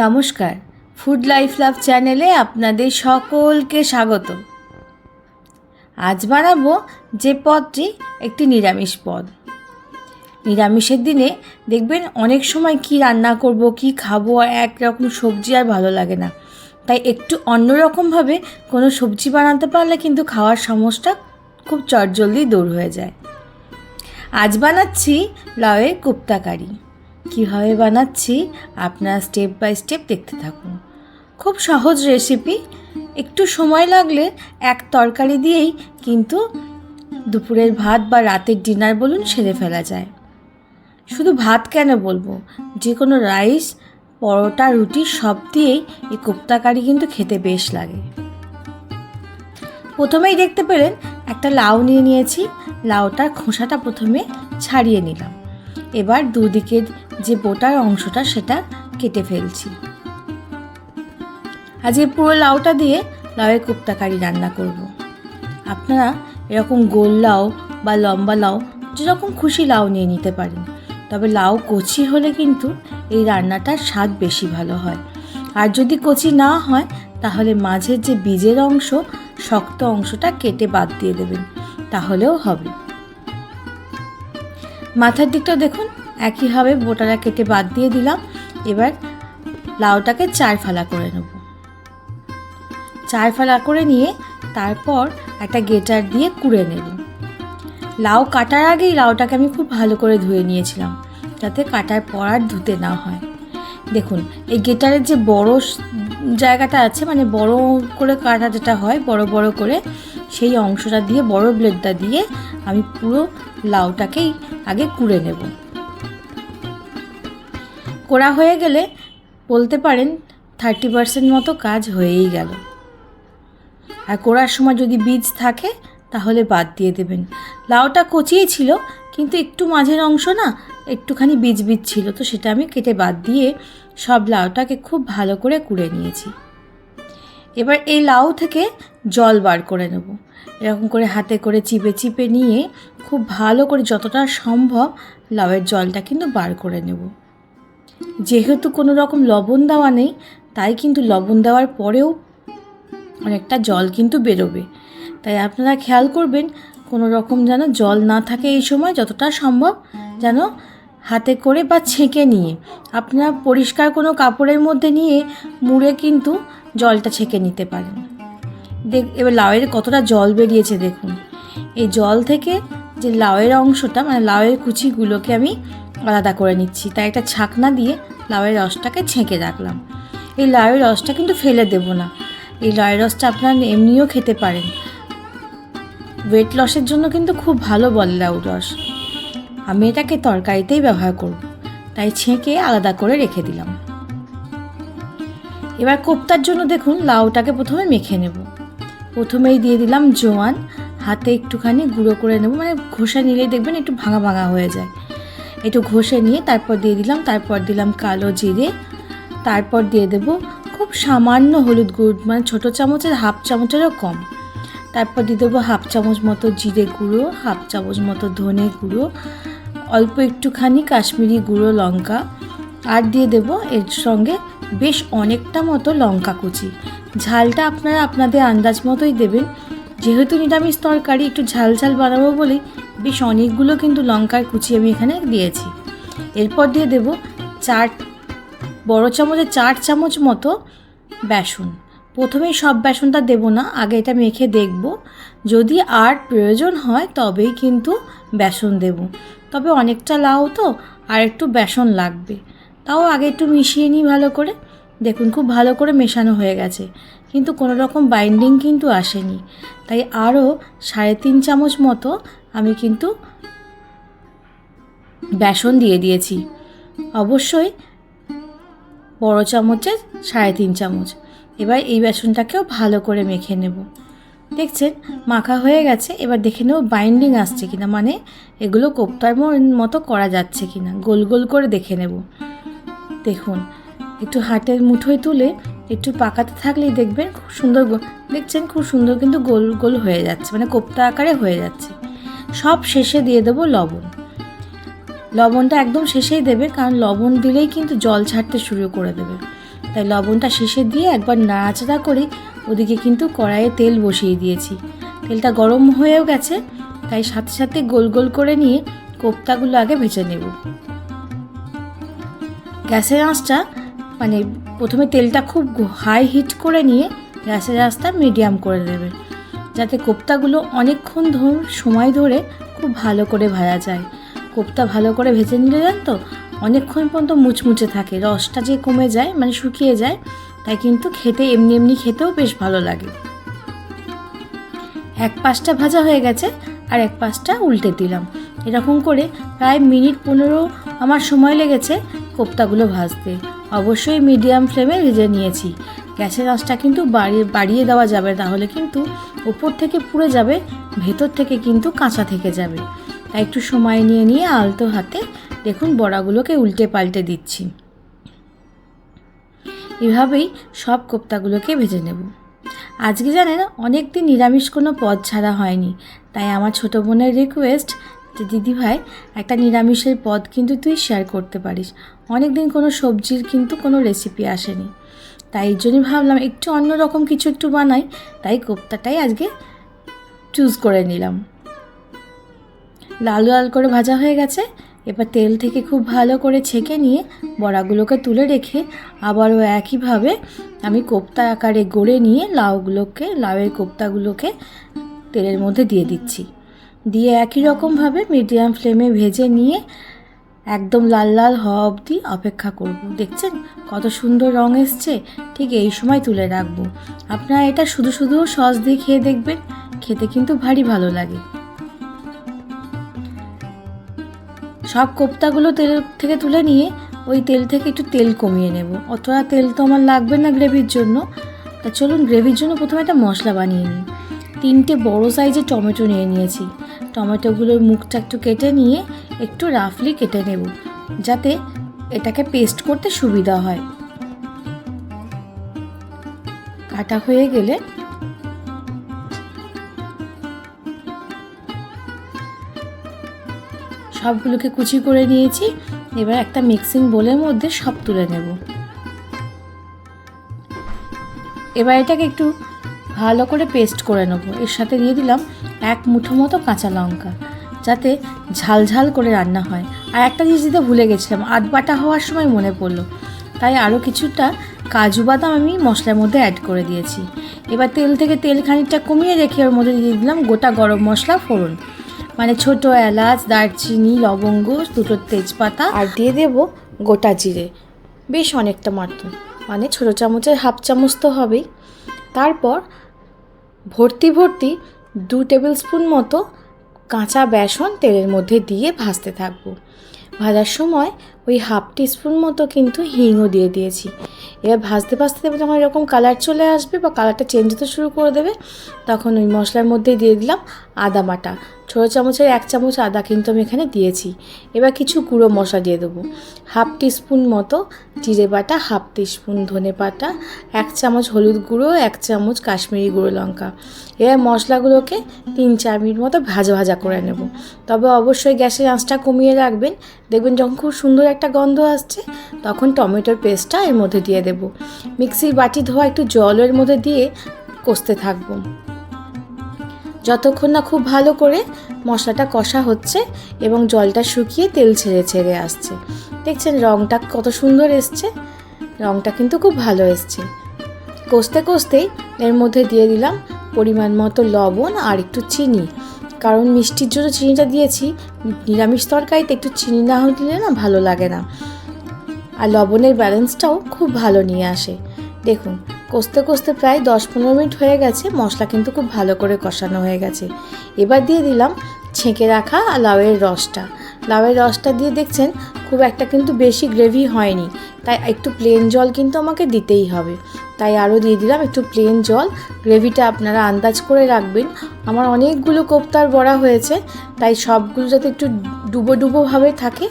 নমস্কার, food life love চ্যানেলে আপনাদের সকলকে স্বাগত। আজ বানাবো যে পদটি একটি নিরামিষ পদ। নিরামিষের দিনে দেখবেন অনেক সময় কি রান্না করব, কি খাবো, আর একরকম সবজি আর ভালো লাগে না। তাই একটু অন্যরকমভাবে কোনো সবজি বানাতে পারলে কিন্তু খাওয়ার সমস্যা খুব চটজলদি দূর হয়ে যায়। আজ বানাচ্ছি লাউয়ের কোপ্তা কারি। কীভাবে বানাচ্ছি আপনারা স্টেপ বাই স্টেপ দেখতে থাকুন। খুব সহজ রেসিপি, একটু সময় লাগলে এক তরকারি দিয়েই কিন্তু দুপুরের ভাত বা রাতের ডিনার বলুন সেরে ফেলা যায়। শুধু ভাত কেন বলবো, যে কোনো রাইস, পরোটা, রুটি সব দিয়েই এই কোপ্তা কারি কিন্তু খেতে বেশ লাগে। প্রথমেই দেখতে পেলেন একটা লাউ নিয়ে নিয়েছি। লাউটার খোসাটা প্রথমে ছাড়িয়ে নিলাম। এবার দুদিকের যে বোটার অংশটা সেটা কেটে ফেলছি। আজকে পুরো লাউটা দিয়ে লাউয়ের কোপ্তা কারি রান্না করব। আপনারা এরকম গোল লাউ বা লম্বা লাউ যেরকম খুশি লাউ নিয়ে নিতে পারেন, তবে লাউ কচি হলে কিন্তু এই রান্নাটার স্বাদ বেশি ভালো হয়। আর যদি কচি না হয় তাহলে মাঝের যে বীজের অংশ, শক্ত অংশটা কেটে বাদ দিয়ে দেবেন, তাহলেও হবে। মাথার দিকটা দেখুন একইভাবে বোটাটা কেটে বাদ দিয়ে দিলাম। এবার লাউটাকে 4 ফালা করে নেব। 4 ফালা করে নিয়ে তারপর একটা গেটার দিয়ে কুড়ে নেব। লাউ কাটার আগেই লাউটাকে আমি খুব ভালো করে ধুয়ে নিয়েছিলাম, যাতে কাটার পর আর ধুতে না হয়। দেখুন এই গেটারের যে বড় জায়গাটা আছে, মানে বড় করে কাটা যেটা হয় বড় বড় করে, সেই অংশটা দিয়ে, বড় ব্লেডটা দিয়ে আমি পুরো লাউটাকেই আগে কুড়ে নেব। কোড়া হয়ে গেলে বলতে পারেন 30% মতো কাজ হয়েই গেল। আর কোড়ার সময় যদি বীজ থাকে তাহলে বাদ দিয়ে দেবেন। লাউটা কচিই ছিল, কিন্তু একটু মাঝের অংশ না একটুখানি বীজ বীজ ছিল, তো সেটা আমি কেটে বাদ দিয়ে সব লাউটাকে খুব ভালো করে কুড়ে নিয়েছি। এবার এই লাউ থেকে জল বার করে নেব। এরকম করে হাতে করে চিপে চিপে নিয়ে খুব ভালো করে যতটা সম্ভব লাউয়ের জলটা কিন্তু বার করে নেব। যেহেতু কোনো রকম লবণ দেওয়া নেই, তাই কিন্তু লবণ দেওয়ার পরেও অনেকটা জল কিন্তু বেরোবে। তাই আপনারা খেয়াল করবেন কোনো রকম যেন জল না থাকে এই সময়, যতটা সম্ভব যেন হাতে করে বা ছেঁকে নিয়ে, আপনারা পরিষ্কার কোনো কাপড়ের মধ্যে নিয়ে মুড়ে কিন্তু জলটা ছেঁকে নিতে পারেন। এবার লাউয়ের কতটা জল বেরিয়েছে দেখুন। এই জল থেকে যে লাউয়ের অংশটা, মানে লাউয়ের কুচিগুলোকে আমি আলাদা করে নিচ্ছি। তাই একটা ছাকনা দিয়ে লাউয়ের রসটাকে ছেঁকে রাখলাম। এই লাউয়ের রসটা কিন্তু ফেলে দেব না। এই লাউয়ের রসটা আপনারা এমনিও খেতে পারেন। ওয়েট লসের জন্য কিন্তু খুব ভালো বলে লাউর রস। আমি এটাকে তরকারিতেই ব্যবহার করব, তাই ছেঁকে আলাদা করে রেখে দিলাম। এবার কোপ্তার জন্য দেখুন লাউটাকে প্রথমে মেখে নেব। প্রথমেই দিয়ে দিলাম জোয়ান, হাতে একটুখানি গুঁড়ো করে নেব, মানে ঘষে নিলেই দেখবেন একটু ভাঙা ভাঙা হয়ে যায়। একটু ঘষে নিয়ে তারপর দিলাম কালো জিরে, তারপর দিয়ে দেব খুব সামান্য হলুদ গুঁড়ো, মানে ছোটো চামচের হাফ চামচেরও কম। তারপর দিয়ে দেবো হাফ চামচ মতো জিরে গুঁড়ো, হাফ চামচ মতো ধনে গুঁড়ো, অল্প একটুখানি কাশ্মীরি গুঁড়ো লঙ্কা, আর দিয়ে দেবো এর সঙ্গে বেশ অনেকটা মতো লঙ্কা কুচি। ঝালটা আপনারা আপনাদের আন্দাজ মতোই দেবেন। যেহেতু নিরামিষ তরকারি একটু ঝাল ঝাল বানাবো বলেই বেশ অনেকগুলো কিন্তু লঙ্কার কুচি আমি এখানে দিয়েছি। এরপর দিয়ে দেবো বড় চামচের 4 চামচ মতো বেসন। প্রথমেই সব বেসনটা দেব না, আগে এটা মেখে দেখব, যদি আর প্রয়োজন হয় তবেই কিন্তু বেসন দেব। তবে অনেকটা লাউ তো আর একটু বেসন লাগবে, তাও আগে একটু মিশিয়ে নিই ভালো করে। দেখুন খুব ভালো করে মেশানো হয়ে গেছে, কিন্তু কোনো রকম বাইন্ডিং কিন্তু আসেনি। তাই আরও 3.5 চামচ মতো আমি কিন্তু বেসন দিয়ে দিয়েছি। অবশ্যই বড় চামচের 3.5 চামচ। এবার এই বেসনটাকেও ভালো করে মেখে নেব। দেখছেন মাখা হয়ে গেছে। এবার দেখে নেব বাইন্ডিং আসছে কিনা, মানে এগুলো কোপ্তার মতো করা যাচ্ছে কিনা, গোল গোল করে দেখে নেব। দেখুন একটু হাতের মুঠোয় তুলে একটু পাকাতে থাকলেই দেখবেন খুব সুন্দর, দেখছেন খুব সুন্দর কিন্তু গোল গোল হয়ে যাচ্ছে, মানে কোপ্তা আকারে হয়ে যাচ্ছে। সব শেষে দিয়ে দেবো লবণ। লবণটা একদম শেষেই দেবে, কারণ লবণ দিলেই কিন্তু জল ছাড়তে শুরু করে দেবে। তাই লবণটা শেষে দিয়ে একবার নাড়াচাড়া করে ওদিকে কিন্তু কড়াইয়ে তেল বসিয়ে দিয়েছি। তেলটা গরম হয়েও গেছে, তাই সাথে সাথে গোল গোল করে নিয়ে কোপ্তাগুলো আগে ভেজে নেব। গ্যাসের আঁচটা মানে প্রথমে তেলটা খুব হাই হিট করে নিয়ে গ্যাসের আঁচটা মিডিয়াম করে দেবেন, যাতে কোপ্তাগুলো অনেকক্ষণ সময় ধরে খুব ভালো করে ভাজা যায়। কোপ্তা ভালো করে ভেজে নিলে যান তো অনেকক্ষণ পর্যন্ত মুচমুচে থাকে, রসটা যে কমে যায় মানে শুকিয়ে যায়, তাই কিন্তু খেতে এমনি এমনি খেতেও বেশ ভালো লাগে। এক পাশটা ভাজা হয়ে গেছে আর এক পাশটা উল্টে দিলাম। এরকম করে প্রায় মিনিট 15 আমার সময় লেগেছে কোপ্তাগুলো ভাজতে। অবশ্যই মিডিয়াম ফ্লেমে ভেজে নিয়েছি। গ্যাসের আঁচটা কিন্তু বাড়িয়ে দেওয়া যাবে, তাহলে কিন্তু উপর থেকে পুড়ে যাবে, ভেতর থেকে কিন্তু কাঁচা থেকে যাবে। তাই একটু সময় নিয়ে আলতো হাতে দেখুন বড়াগুলোকে উল্টে পাল্টে দিচ্ছি। এভাবেই সব কোপ্তাগুলোকে ভেজে নেব। আজকে জানেন অনেক দিন নিরামিষ কোনো পদ ছাড়া হয়নি, তাই আমার ছোটো বোনের রিকোয়েস্ট যে দিদিভাই একটা নিরামিষের পদ কিন্তু তুই শেয়ার করতে পারিস। অনেক দিন কোনো সবজির কিন্তু কোনো রেসিপি আসেনি, তাই এই জন্যই ভাবলাম একটু অন্যরকম কিছু একটু বানাই, তাই কোপ্তাটাই আজকে চুজ করে নিলাম। লাল লাল করে ভাজা হয়ে গেছে, এবার তেল থেকে খুব ভালো করে ছেঁকে নিয়ে বড়াগুলোকে তুলে রেখে আবারও একইভাবে আমি কোপ্তা আকারে গড়ে নিয়ে লাউয়ের কোপ্তাগুলোকে তেলের মধ্যে দিয়ে দিচ্ছি। দিয়ে একই রকমভাবে মিডিয়াম ফ্লেমে ভেজে নিয়ে একদম লাল লাল হওয়া অবধি অপেক্ষা করব। দেখছেন কত সুন্দর রং এসছে, ঠিক এই সময় তুলে রাখবো। আপনারা এটা শুধু সস দিয়ে খেয়ে দেখবেন, খেতে কিন্তু ভারী ভালো লাগে। সব কোপ্তাগুলো তেল থেকে তুলে নিয়ে ওই তেল থেকে একটু তেল কমিয়ে নেব। অতটা তেল তো আমার লাগবে না গ্রেভির জন্য। তা চলুন গ্রেভির জন্য প্রথমে একটা মশলা বানিয়ে নিই। 3টে বড় সাইজের টমেটো নিয়ে নিয়েছি। টমেটোগুলোর মুখটা একটু কেটে নিয়ে একটু রাফলি কেটে নেব, যাতে এটাকে পেস্ট করতে সুবিধা হয়। কাটা হয়ে গেলে সবগুলোকে কুচি করে নিয়েছি। এবার একটা মিক্সিং বোলের মধ্যে সব তুলে নেব। এবার এটাকে একটু ভালো করে পেস্ট করে নেব। এর সাথে দিয়ে দিলাম 1 মুঠো মতো কাঁচা লঙ্কা, যাতে ঝাল ঝাল করে রান্না হয়। আর একটা জিনিস দিতে ভুলে গেছিলাম, বাটা হওয়ার সময় মনে পড়লো, তাই আরও কিছুটা কাজু বাদাম আমি মশলার মধ্যে অ্যাড করে দিয়েছি। এবার তেল থেকে তেল খানিকটা কমিয়ে রেখে ওর মধ্যে দিয়ে দিলাম গোটা গরম মশলা ফোড়ন, মানে ছোটো এলাচ, দারচিনি, লবঙ্গ, 2টো তেজপাতা, আর দিয়ে দেব গোটা জিরে, বেশ অনেকটা মাত্র, মানে ছোটো চামচের 1/2 চামচ তো হবেই। তারপর ভর্তি 2 টেবিল স্পুন মতো কাঁচা বেসন তেলের মধ্যে দিয়ে ভাজতে থাকবো। ভাজার সময় ওই 1/2 টিস্পুন মতো কিন্তু হিংও দিয়ে দিয়েছি। এবার ভাজতে যখন এরকম কালার চলে আসবে বা কালারটা চেঞ্জ হতে শুরু করে দেবে, তখন ওই মশলার মধ্যে দিয়ে দিলাম আদা বাটা। ছোটো চামচের 1 চামচ আদা কিন্তু আমি এখানে দিয়েছি। এবার কিছু গুঁড়ো মশলা দিয়ে দেবো। 1/2 টিস্পুন মতো জিরে বাটা, 1/2 টিস্পুন ধনে বাটা, 1 চামচ হলুদ গুঁড়ো, 1 চামচ কাশ্মীরি গুঁড়ো লঙ্কা। এবার মশলাগুলোকে 3-4 মিনিট মতো ভাজা করে নেব। তবে অবশ্যই গ্যাসের আঁচটা কমিয়ে রাখবেন। দেখবেন যখন খুব সুন্দর একটা গন্ধ আসছে, তখন টমেটোর পেস্টটা এর মধ্যে দিয়ে দেব। মিক্সির বাটি ধোয়া একটু জলের মধ্যে দিয়ে কষতে থাকবো, যতক্ষণ না খুব ভালো করে মশলাটা কষা হচ্ছে এবং জলটা শুকিয়ে তেল ছেড়ে আসছে। দেখছেন রঙটা কত সুন্দর এসছে, রঙটা কিন্তু খুব ভালো এসছে। কষতেই এর মধ্যে দিয়ে দিলাম পরিমাণ মতো লবণ আর একটু চিনি, কারণ মিষ্টির জন্য চিনিটা দিয়েছি। নিরামিষ তরকারিতে একটু চিনি না দিলে না ভালো লাগে না, আর লবণের ব্যালেন্সটাও খুব ভালো নিয়ে আসে। দেখুন কষতে প্রায় 10-15 মিনিট হয়ে গেছে, মশলা কিন্তু খুব ভালো করে কষানো হয়ে গেছে। এবার দিয়ে দিলাম ছেঁকে রাখা লাউয়ের রসটা দিয়ে দেখছেন খুব একটা কিন্তু বেশি গ্রেভি হয়নি, তাই একটু প্লেন জল কিন্তু আমাকে দিতেই হবে। তাই আরও দিয়ে দিলাম একটু প্লেন জল। গ্রেভিটা আপনারা আন্দাজ করে রাখবেন। আমার অনেকগুলো কোপ্তার বড়া হয়েছে, তাই সবগুলো যাতে একটু ডুবোভাবে থাকে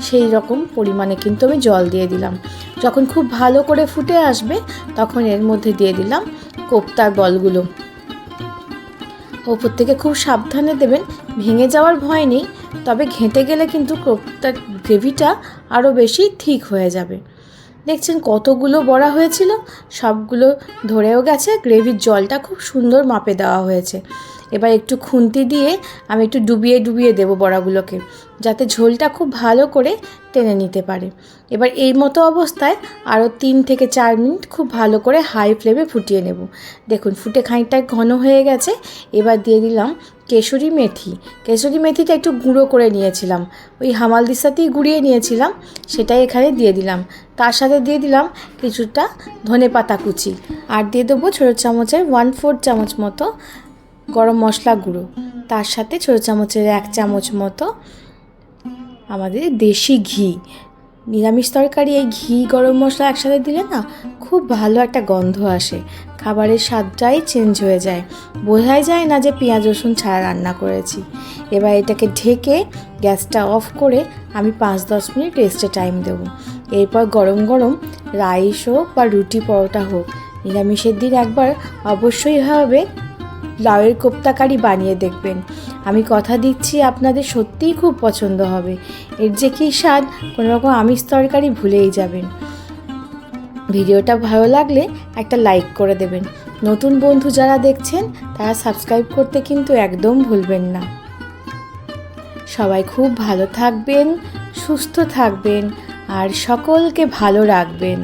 সেই রকম পরিমাণে কিন্তু আমি জল দিয়ে দিলাম। যখন খুব ভালো করে ফুটে আসবে, তখন এর মধ্যে দিয়ে দিলাম কোপ্তার বলগুলো। ওপর থেকে খুব সাবধানে দেবেন, ভেঙে যাওয়ার ভয় নেই, তবে ঘেঁটে গেলে কিন্তু কোপ্তার গ্রেভিটা আরও বেশি ঠিক হয়ে যাবে। দেখছেন কতগুলো বড়া হয়েছিল, সবগুলো ধরেও গেছে। গ্রেভির জলটা খুব সুন্দর মাপে দেওয়া হয়েছে। এবার একটু খুন্তি দিয়ে আমি একটু ডুবিয়ে ডুবিয়ে দেবো বড়াগুলোকে, যাতে ঝোলটা খুব ভালো করে টেনে নিতে পারে। এবার এই মতো অবস্থায় আরও 3 থেকে 4 মিনিট খুব ভালো করে হাই ফ্লেমে ফুটিয়ে নেব। দেখুন ফুটে খানিকটা ঘন হয়ে গেছে। এবার দিয়ে দিলাম কেশরি মেথি। কেশরি মেথিটা একটু গুঁড়ো করে নিয়েছিলাম, ওই হামালদিস্তাতেই গুঁড়িয়ে নিয়েছিলাম, সেটাই এখানে দিয়ে দিলাম। তার সাথে দিয়ে দিলাম কিছুটা ধনেপাতা কুচি, আর দিয়ে দেবো ছোটো চামচের 1/4 চামচ মতো গরম মশলা গুঁড়ো। তার সাথে ছোটো চামচের 1 চামচ মতো আমাদের দেশি ঘি। নিরামিষ তরকারি এই ঘি গরম মশলা একসাথে দিলে না খুব ভালো একটা গন্ধ আসে, খাবারের স্বাদটাই চেঞ্জ হয়ে যায়, বোঝাই যায় না যে পেঁয়াজ রসুন ছাড়া রান্না করেছি। এবার এটাকে ঢেকে গ্যাসটা অফ করে আমি 5-10 মিনিট রেস্টে টাইম দেবো। এরপর গরম গরম রাইস হোক বা রুটি পরোটা হোক, নিরামিষের দিন একবার অবশ্যই হবে লাউয়ের কোপ্তা কারি বানিয়ে দেখবেন। আমি কথা দিচ্ছি আপনাদের সত্যিই খুব পছন্দ হবে। এর যে কী স্বাদ, কোনো রকম আমিষ তরকারি ভুলেই যাবেন। ভিডিওটা ভালো লাগলে একটা লাইক করে দেবেন। নতুন বন্ধু যারা দেখছেন তারা সাবস্ক্রাইব করতে কিন্তু একদম ভুলবেন না। সবাই খুব ভালো থাকবেন, সুস্থ থাকবেন আর সকলকে ভালো রাখবেন।